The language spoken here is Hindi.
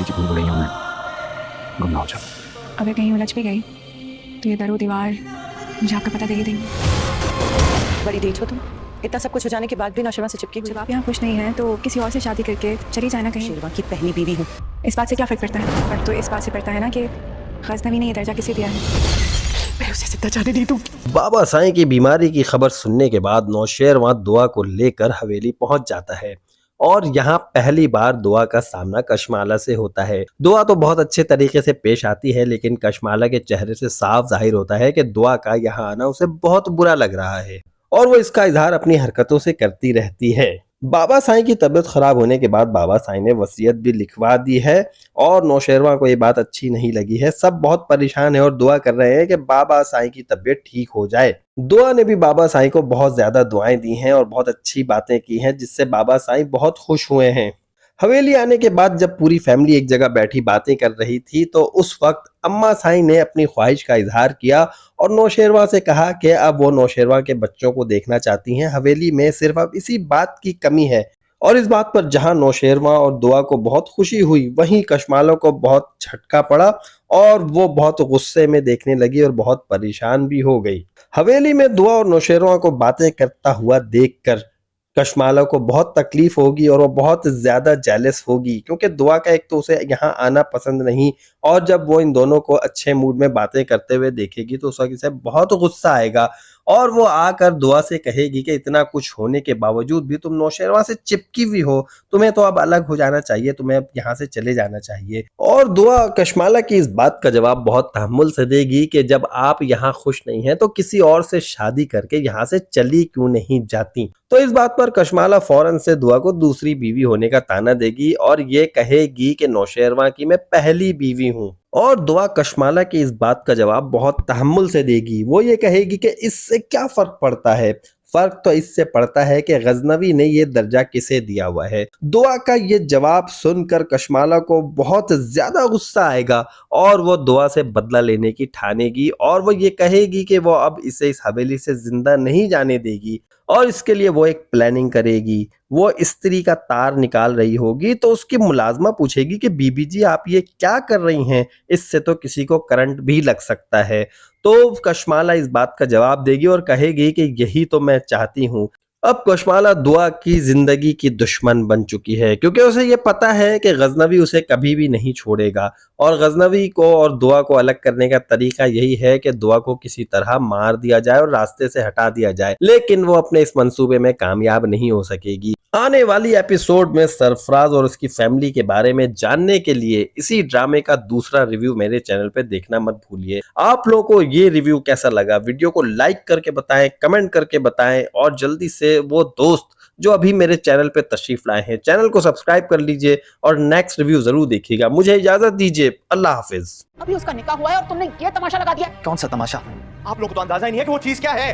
की भूल गई हूँ मैं, गुमनाम हो जा। अगर कहीं उलझ भी गई तो ये दरो दीवार मुझे आपका पता दे ही देंगी। बड़ी ढीठ हो तुम, इतना सब कुछ हो जाने के बाद भी नौशेरवा से चिपकी हुई। जब आप यहाँ खुश नहीं हैं तो किसी और से शादी करके चली जाए ना कहीं। शेरवा की पहली बीवी हूँ। इस बात से क्या फर्क पड़ता है? फर्क तो इस बात से पड़ता है ना कि गजनवी ने ये दर्जा किसे दिया है। मैं उसे जिंदा जाने नहीं दूंगी। बाबा साईं की बीमारी की खबर सुनने के बाद नौशेरवा दुआ को लेकर हवेली पहुंच जाता है और यहाँ पहली बार दुआ का सामना कशमाला से होता है। दुआ तो बहुत अच्छे तरीके से पेश आती है, लेकिन कशमाला के चेहरे से साफ जाहिर होता है कि दुआ का यहाँ आना उसे बहुत बुरा लग रहा है और वो इसका इजहार अपनी हरकतों से करती रहती है। बाबा साईं की तबीयत खराब होने के बाद बाबा साईं ने वसीयत भी लिखवा दी है और नौशेरवा को ये बात अच्छी नहीं लगी है। सब बहुत परेशान है और दुआ कर रहे हैं कि बाबा साईं की तबीयत ठीक हो जाए। दुआ ने भी बाबा साईं को बहुत ज्यादा दुआएं दी हैं और बहुत अच्छी बातें की हैं, जिससे बाबा साईं बहुत खुश हुए हैं। हवेली आने के बाद जब पूरी फैमिली एक जगह बैठी बातें कर रही थी तो उस वक्त अम्मा साईं ने अपनी ख्वाहिश का इजहार किया और नौशेरवा से कहा कि अब वो नौशेरवा के बच्चों को देखना चाहती हैं। हवेली में सिर्फ अब इसी बात की कमी है। और इस बात पर जहां नौशेरवा और दुआ को बहुत खुशी हुई, वहीं कशमाला को बहुत झटका पड़ा और वो बहुत गुस्से में देखने लगी और बहुत परेशान भी हो गई। हवेली में दुआ और नौशेरवा को बातें करता हुआ देखकर कशमाला को बहुत तकलीफ होगी और वो बहुत ज्यादा जेलस होगी, क्योंकि दुआ का एक तो उसे यहाँ आना पसंद नहीं और जब वो इन दोनों को अच्छे मूड में बातें करते हुए देखेगी तो उस वक्त इसे बहुत गुस्सा आएगा और वो आकर दुआ से कहेगी कि इतना कुछ होने के बावजूद भी तुम नौशेरवा से चिपकी हुई हो, तुम्हें तो अब अलग हो जाना चाहिए, तुम्हें अब यहाँ से चले जाना चाहिए। और दुआ कशमाला की इस बात का जवाब बहुत तहम्मुल से देगी कि जब आप यहाँ खुश नहीं हैं तो किसी और से शादी करके यहाँ से चली क्यों नहीं जाती। तो इस बात पर कशमाला फौरन से दुआ को दूसरी बीवी होने का ताना देगी और ये कहेगी कि नौशेरवा की मैं पहली बीवी हूँ। और दुआ कशमाला की इस बात का जवाब बहुत तहम्मुल से देगी। वो ये कहेगी कि इससे क्या फर्क पड़ता है। फर्क तो इससे पड़ता है कि गजनवी ने ये दर्जा किसे दिया हुआ है। दुआ का ये जवाब सुनकर कशमाला को बहुत ज्यादा गुस्सा आएगा और वो दुआ से बदला लेने की ठानेगी और वो ये कहेगी कि वो अब इसे इस हवेली से जिंदा नहीं जाने देगी और इसके लिए वो एक प्लानिंग करेगी। वो इस्त्री का तार निकाल रही होगी तो उसकी मुलाजमा पूछेगी कि बीबी जी आप ये क्या कर रही हैं, इससे तो किसी को करंट भी लग सकता है। तो कशमाला इस बात का जवाब देगी और कहेगी कि यही तो मैं चाहती हूँ। अब कशमाला दुआ की जिंदगी की दुश्मन बन चुकी है, क्योंकि उसे ये पता है कि गजनवी उसे कभी भी नहीं छोड़ेगा और गजनवी को और दुआ को अलग करने का तरीका यही है कि दुआ को किसी तरह मार दिया जाए और रास्ते से हटा दिया जाए, लेकिन वो अपने इस मंसूबे में कामयाब नहीं हो सकेगी। आने वाली एपिसोड में सरफराज और उसकी फैमिली के बारे में जानने के लिए इसी ड्रामे का दूसरा रिव्यू मेरे चैनल पे देखना मत भूलिए। आप लोगों को ये रिव्यू कैसा लगा, वीडियो को लाइक करके बताएं, कमेंट करके बताएं और जल्दी से वो दोस्त जो अभी मेरे चैनल पे तशरीफ लाए हैं चैनल को सब्सक्राइब कर लीजिए और नेक्स्ट रिव्यू जरूर देखिएगा। मुझे इजाजत दीजिए, अल्लाह हाफिज। अभी उसका निकाह हुआ है और तुमने ये तमाशा लगा दिया। कौन सा तमाशा? आप लोगों को तो अंदाजा ही नहीं है कि वो चीज क्या है।